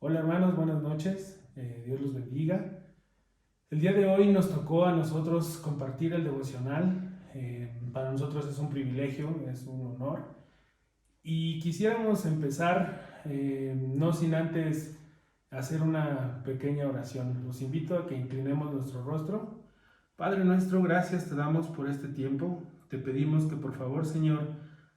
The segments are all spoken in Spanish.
Hola hermanos, buenas noches, Dios los bendiga. El día de hoy nos tocó a nosotros compartir el devocional. Para nosotros es un privilegio, es un honor. Y quisiéramos empezar, no sin antes hacer una pequeña oración. Los invito a que inclinemos nuestro rostro. Padre nuestro, gracias te damos por este tiempo. Te pedimos que por favor, Señor,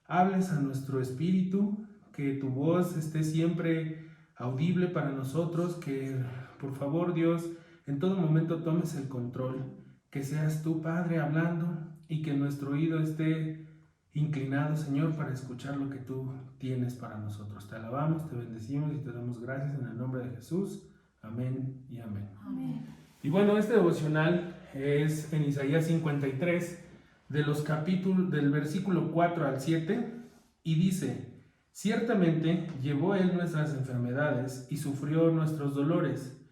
hables a nuestro espíritu, que tu voz esté siempre audible para nosotros, que por favor, Dios, en todo momento tomes el control, que seas tú, Padre, hablando y que nuestro oído esté inclinado, Señor, para escuchar lo que tú tienes para nosotros. Te alabamos, te bendecimos y te damos gracias en el nombre de Jesús. Amén y amén. Amén. Y bueno, este devocional es en Isaías 53, de los capítulos del versículo 4 al 7, y dice: ciertamente llevó él nuestras enfermedades y sufrió nuestros dolores,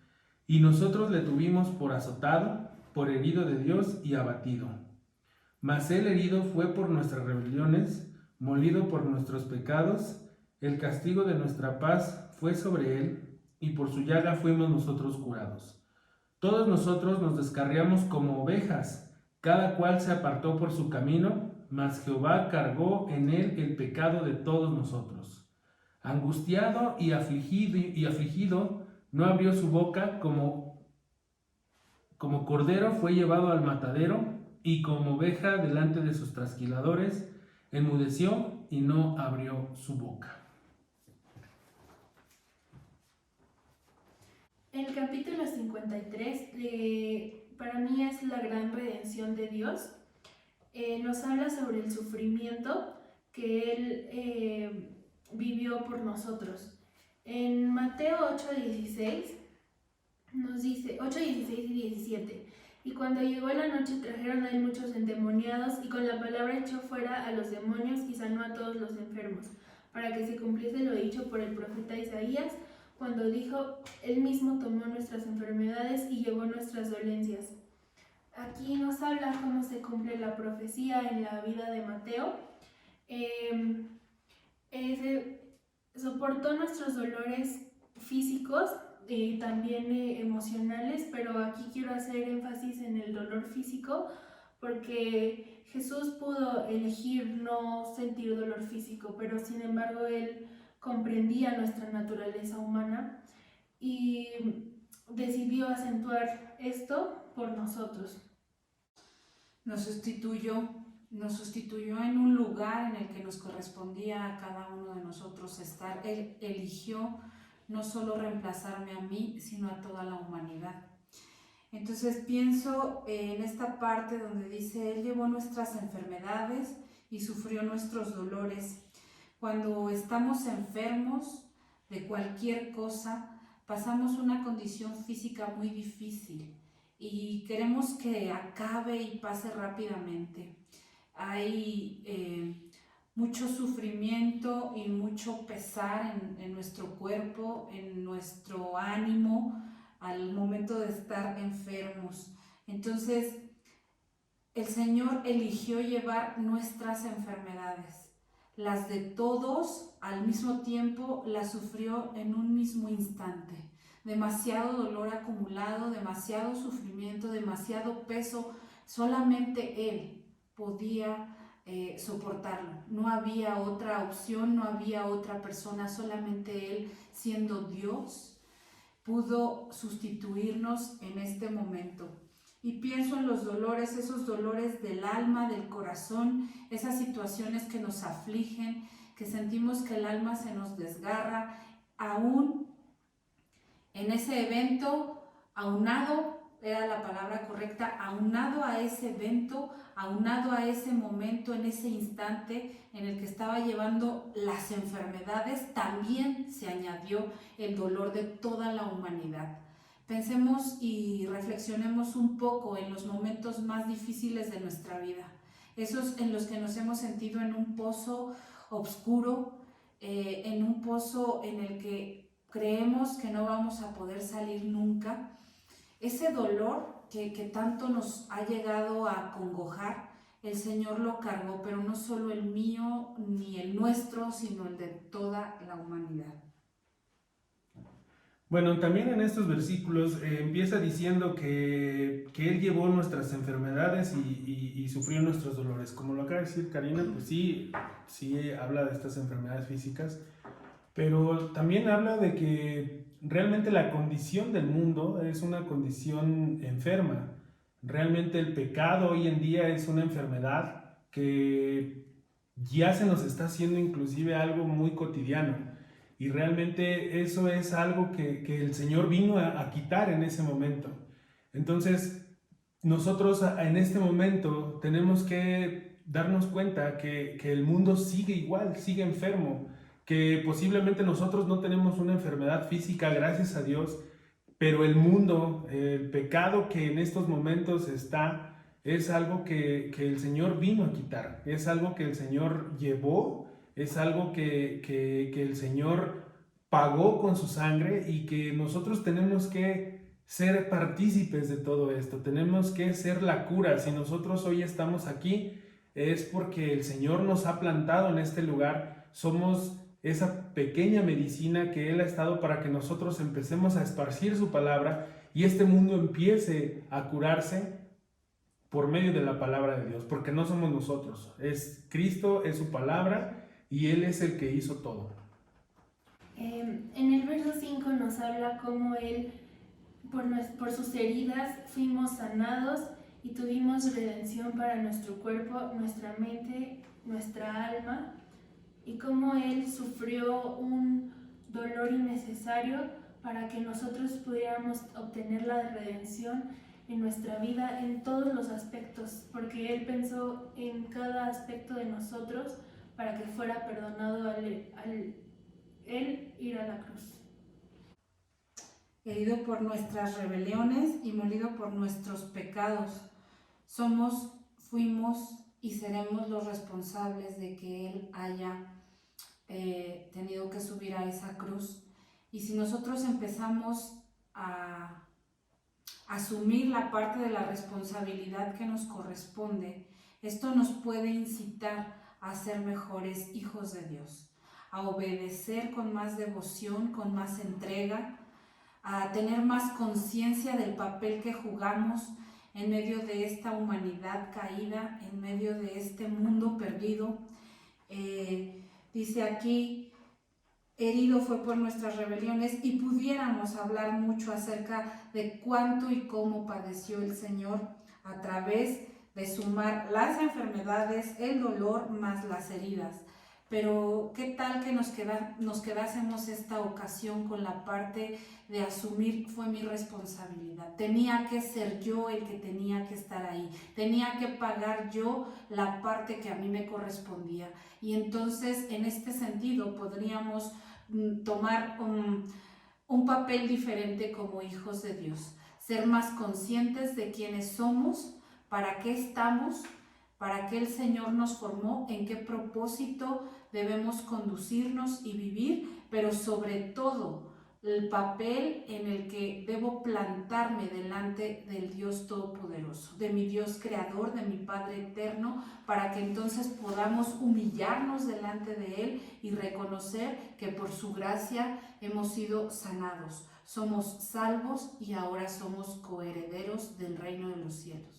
y nosotros le tuvimos por azotado, por herido de Dios y abatido. Mas él herido fue por nuestras rebeliones, molido por nuestros pecados, el castigo de nuestra paz fue sobre él, y por su llaga fuimos nosotros curados. Todos nosotros nos descarriamos como ovejas, cada cual se apartó por su camino, mas Jehová cargó en él el pecado de todos nosotros. Angustiado y afligido, no abrió su boca, como cordero fue llevado al matadero, y como oveja delante de sus trasquiladores, enmudeció y no abrió su boca. El capítulo 53 para mí es la gran redención de Dios. Nos habla sobre el sufrimiento que Él vivió por nosotros. En Mateo 8:16 nos dice, 8:16 y 17: y cuando llegó la noche trajeron a él muchos endemoniados, y con la palabra echó fuera a los demonios y sanó a todos los enfermos, para que se cumpliese lo dicho por el profeta Isaías, cuando dijo: él mismo tomó nuestras enfermedades y llevó nuestras dolencias. Aquí nos habla cómo se cumple la profecía en la vida de Mateo. Soportó nuestros dolores físicos, también emocionales, pero aquí quiero hacer énfasis en el dolor físico, porque Jesús pudo elegir no sentir dolor físico, pero sin embargo Él comprendía nuestra naturaleza humana y decidió acentuar esto por nosotros. Nos sustituyó en un lugar en el que nos correspondía a cada uno de nosotros estar. Él eligió no solo reemplazarme a mí, sino a toda la humanidad. Entonces pienso en esta parte donde dice: Él llevó nuestras enfermedades y sufrió nuestros dolores. Cuando estamos enfermos de cualquier cosa, pasamos una condición física muy difícil y queremos que acabe y pase rápidamente. Hay mucho sufrimiento y mucho pesar en nuestro cuerpo, en nuestro ánimo al momento de estar enfermos. Entonces, el Señor eligió llevar nuestras enfermedades. Las de todos al mismo tiempo las sufrió en un mismo instante. Demasiado dolor acumulado, demasiado sufrimiento, demasiado peso. Solamente Él podía soportarlo. No había otra opción, no había otra persona, solamente Él, siendo Dios, pudo sustituirnos en este momento. Y pienso en los dolores, esos dolores del alma, del corazón, esas situaciones que nos afligen, que sentimos que el alma se nos desgarra, aún en ese evento, aunado, era la palabra correcta, aunado a ese evento, aunado a ese momento, en ese instante en el que estaba llevando las enfermedades, también se añadió el dolor de toda la humanidad. Pensemos y reflexionemos un poco en los momentos más difíciles de nuestra vida, esos en los que nos hemos sentido en un pozo oscuro, en un pozo en el que creemos que no vamos a poder salir nunca. Ese dolor que tanto nos ha llegado a acongojar, el Señor lo cargó, pero no solo el mío ni el nuestro, sino el de toda la humanidad. Bueno, también en estos versículos empieza diciendo que Él llevó nuestras enfermedades y sufrió nuestros dolores. Como lo acaba de decir Karina, pues sí, sí habla de estas enfermedades físicas, pero también habla de que realmente la condición del mundo es una condición enferma. Realmente el pecado hoy en día es una enfermedad que ya se nos está haciendo inclusive algo muy cotidiano. Y realmente eso es algo que el Señor vino a quitar en ese momento. Entonces, nosotros en este momento tenemos que darnos cuenta que el mundo sigue igual, sigue enfermo, que posiblemente nosotros no tenemos una enfermedad física, gracias a Dios, pero el mundo, el pecado que en estos momentos está, es algo que el Señor vino a quitar, es algo que el Señor llevó, es algo que el Señor pagó con su sangre y que nosotros tenemos que ser partícipes de todo esto, tenemos que ser la cura. Si nosotros hoy estamos aquí, es porque el Señor nos ha plantado en este lugar, somos esa pequeña medicina que Él ha estado para que nosotros empecemos a esparcir su palabra y este mundo empiece a curarse por medio de la palabra de Dios, porque no somos nosotros, es Cristo, es su palabra y Él es el que hizo todo. En el verso 5 nos habla cómo Él, por sus heridas, fuimos sanados y tuvimos redención para nuestro cuerpo, nuestra mente, nuestra alma, y cómo Él sufrió un dolor innecesario para que nosotros pudiéramos obtener la redención en nuestra vida en todos los aspectos, porque Él pensó en cada aspecto de nosotros para que fuera perdonado al Él ir a la cruz. Herido por nuestras rebeliones y molido por nuestros pecados, somos, fuimos y seremos los responsables de que Él haya tenido que subir a esa cruz. Y si nosotros empezamos a asumir la parte de la responsabilidad que nos corresponde, esto nos puede incitar a ser mejores hijos de Dios, a obedecer con más devoción, con más entrega, a tener más conciencia del papel que jugamos en medio de esta humanidad caída, en medio de este mundo perdido. Dice aquí, herido fue por nuestras rebeliones, y pudiéramos hablar mucho acerca de cuánto y cómo padeció el Señor a través de sumar las enfermedades, el dolor más las heridas. Pero ¿qué tal que nos quedásemos esta ocasión con la parte de asumir fue mi responsabilidad? Tenía que ser yo el que tenía que estar ahí, tenía que pagar yo la parte que a mí me correspondía. Y entonces en este sentido podríamos tomar un papel diferente como hijos de Dios, ser más conscientes de quiénes somos, para qué estamos, para qué el Señor nos formó, en qué propósito debemos conducirnos y vivir, pero sobre todo el papel en el que debo plantarme delante del Dios Todopoderoso, de mi Dios Creador, de mi Padre Eterno, para que entonces podamos humillarnos delante de Él y reconocer que por su gracia hemos sido sanados, somos salvos y ahora somos coherederos del reino de los cielos.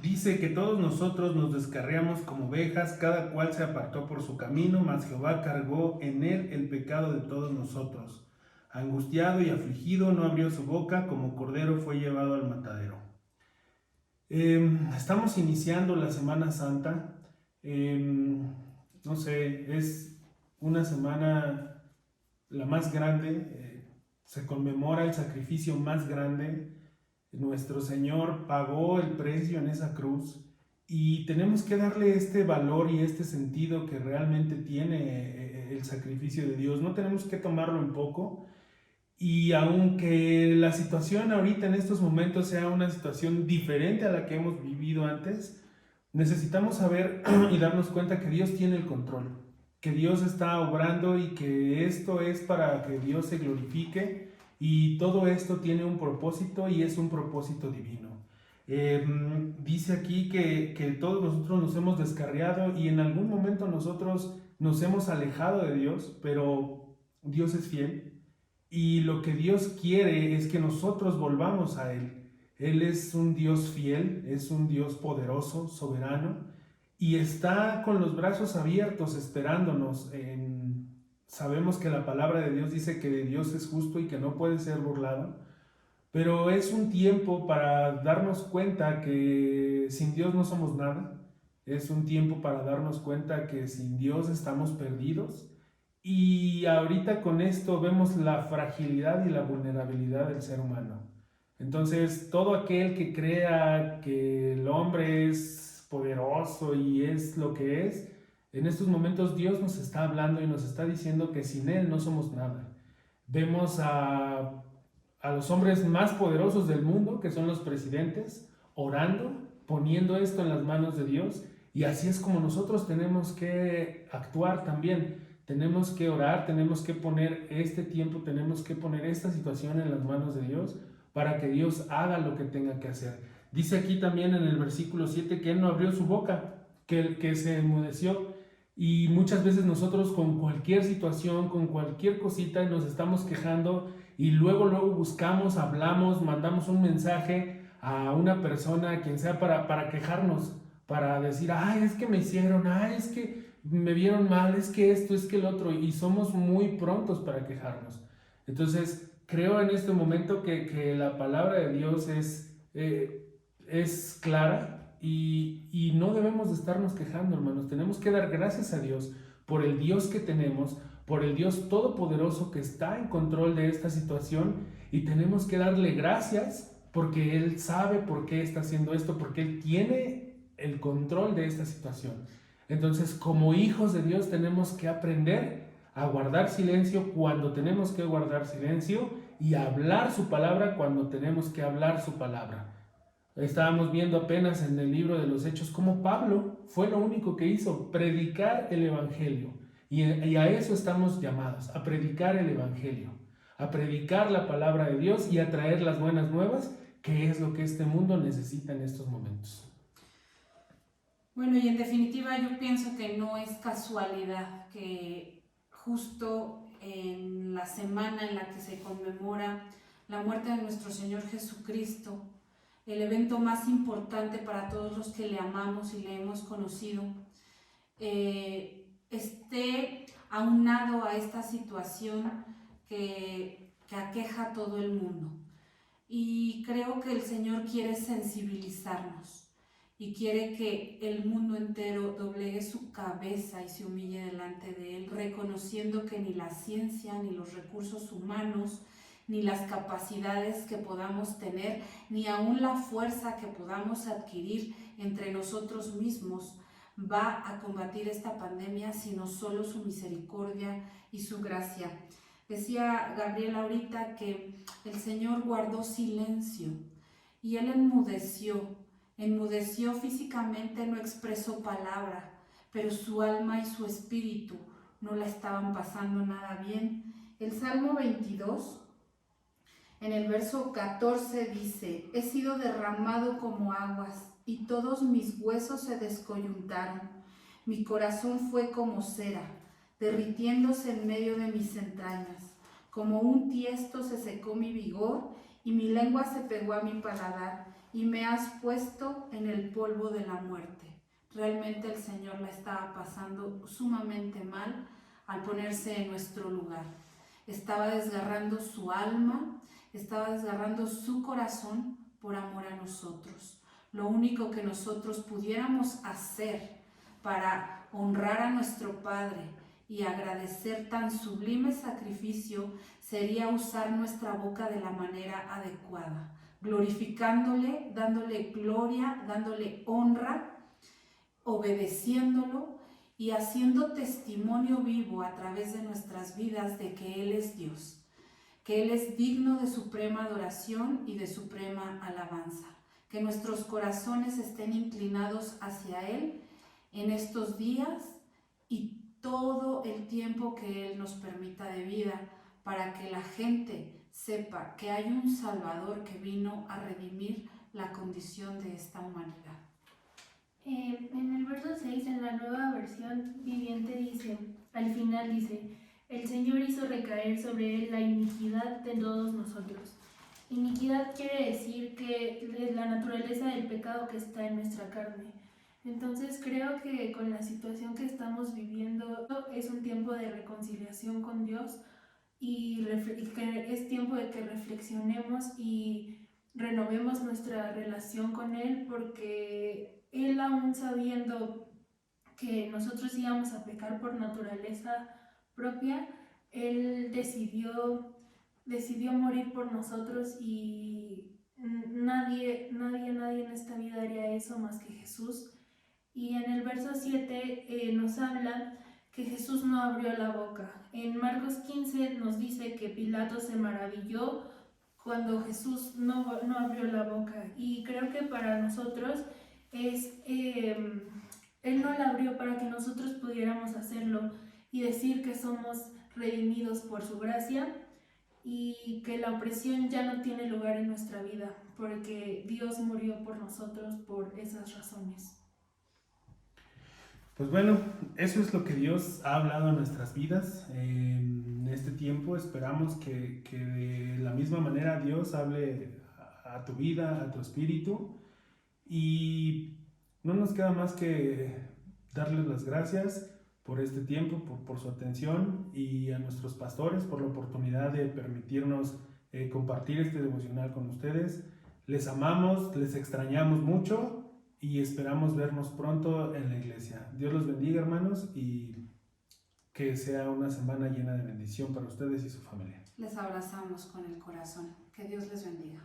Dice que todos nosotros nos descarriamos como ovejas, cada cual se apartó por su camino, mas Jehová cargó en él el pecado de todos nosotros. Angustiado y afligido, no abrió su boca, como cordero fue llevado al matadero. Estamos iniciando la Semana Santa. No sé, es una semana la más grande, se conmemora el sacrificio más grande. Nuestro Señor pagó el precio en esa cruz y tenemos que darle este valor y este sentido que realmente tiene el sacrificio de Dios. No tenemos que tomarlo en poco, y aunque la situación ahorita en estos momentos sea una situación diferente a la que hemos vivido antes, necesitamos saber y darnos cuenta que Dios tiene el control, que Dios está obrando y que esto es para que Dios se glorifique. Y todo esto tiene un propósito y es un propósito divino. Dice aquí que todos nosotros nos hemos descarriado y en algún momento nosotros nos hemos alejado de Dios, pero Dios es fiel y lo que Dios quiere es que nosotros volvamos a Él. Él es un Dios fiel, es un Dios poderoso, soberano, y está con los brazos abiertos esperándonos. Sabemos que la palabra de Dios dice que Dios es justo y que no puede ser burlado, pero es un tiempo para darnos cuenta que sin Dios no somos nada. Es un tiempo para darnos cuenta que sin Dios estamos perdidos. Y ahorita con esto vemos la fragilidad y la vulnerabilidad del ser humano. Entonces, todo aquel que crea que el hombre es poderoso y es lo que es, en estos momentos Dios nos está hablando y nos está diciendo que sin Él no somos nada. Vemos a los hombres más poderosos del mundo, que son los presidentes, orando, poniendo esto en las manos de Dios, y así es como nosotros tenemos que actuar también. Tenemos que orar, tenemos que poner este tiempo, tenemos que poner esta situación en las manos de Dios para que Dios haga lo que tenga que hacer. Dice aquí también en el versículo 7 que Él no abrió su boca, que se enmudeció. Y muchas veces nosotros con cualquier situación, con cualquier cosita nos estamos quejando y luego buscamos, hablamos, mandamos un mensaje a una persona, a quien sea, para quejarnos, para decir, ay, es que me hicieron, ay, es que me vieron mal, es que esto, es que el otro, y somos muy prontos para quejarnos. Entonces, creo en este momento que la palabra de Dios es clara y no debemos de estarnos quejando, hermanos. Tenemos que dar gracias a Dios por el Dios que tenemos, por el Dios todopoderoso que está en control de esta situación, y tenemos que darle gracias porque Él sabe por qué está haciendo esto, porque Él tiene el control de esta situación. Entonces, como hijos de Dios tenemos que aprender a guardar silencio cuando tenemos que guardar silencio y a hablar su palabra cuando tenemos que hablar su palabra. Estábamos viendo apenas en el libro de los Hechos cómo Pablo fue lo único que hizo, predicar el Evangelio. Y a eso estamos llamados, a predicar el Evangelio, a predicar la palabra de Dios y a traer las buenas nuevas, que es lo que este mundo necesita en estos momentos. Bueno, y en definitiva yo pienso que no es casualidad que justo en la semana en la que se conmemora la muerte de nuestro Señor Jesucristo, el evento más importante para todos los que le amamos y le hemos conocido, esté aunado a esta situación que aqueja a todo el mundo. Y creo que el Señor quiere sensibilizarnos y quiere que el mundo entero doblegue su cabeza y se humille delante de Él, reconociendo que ni la ciencia, ni los recursos humanos, ni las capacidades que podamos tener, ni aún la fuerza que podamos adquirir entre nosotros mismos va a combatir esta pandemia, sino solo su misericordia y su gracia. Decía Gabriela ahorita que el Señor guardó silencio y Él enmudeció físicamente, no expresó palabra, pero su alma y su espíritu no la estaban pasando nada bien. El Salmo 22, en el verso 14 dice: he sido derramado como aguas y todos mis huesos se descoyuntaron. Mi corazón fue como cera, derritiéndose en medio de mis entrañas. Como un tiesto se secó mi vigor y mi lengua se pegó a mi paladar, y me has puesto en el polvo de la muerte. Realmente el Señor la estaba pasando sumamente mal al ponerse en nuestro lugar. Estaba desgarrando su alma, estaba desgarrando su corazón por amor a nosotros. Lo único que nosotros pudiéramos hacer para honrar a nuestro Padre y agradecer tan sublime sacrificio sería usar nuestra boca de la manera adecuada, glorificándole, dándole gloria, dándole honra, obedeciéndolo y haciendo testimonio vivo a través de nuestras vidas de que Él es Dios, que Él es digno de suprema adoración y de suprema alabanza. Que nuestros corazones estén inclinados hacia Él en estos días y todo el tiempo que Él nos permita de vida, para que la gente sepa que hay un Salvador que vino a redimir la condición de esta humanidad. En el verso 6, en la nueva versión viviente, dice, al final dice: el Señor hizo recaer sobre él la iniquidad de todos nosotros. Iniquidad quiere decir que es la naturaleza del pecado que está en nuestra carne. Entonces creo que con la situación que estamos viviendo es un tiempo de reconciliación con Dios y que es tiempo de que reflexionemos y renovemos nuestra relación con Él, porque Él, aún sabiendo que nosotros íbamos a pecar por naturaleza propia, Él decidió morir por nosotros, y nadie en esta vida haría eso más que Jesús. Y en el verso 7 nos habla que Jesús no abrió la boca. En Marcos 15 nos dice que Pilato se maravilló cuando Jesús no abrió la boca. Y creo que para nosotros Él no la abrió para que nosotros pudiéramos hacerlo y decir que somos redimidos por su gracia y que la opresión ya no tiene lugar en nuestra vida, porque Dios murió por nosotros por esas razones. Pues bueno, eso es lo que Dios ha hablado en nuestras vidas en este tiempo. Esperamos que de la misma manera Dios hable a tu vida, a tu espíritu. Y no nos queda más que darles las gracias por este tiempo, por su atención, y a nuestros pastores por la oportunidad de permitirnos compartir este devocional con ustedes. Les amamos, les extrañamos mucho y esperamos vernos pronto en la iglesia. Dios los bendiga, hermanos, y que sea una semana llena de bendición para ustedes y su familia. Les abrazamos con el corazón. Que Dios les bendiga.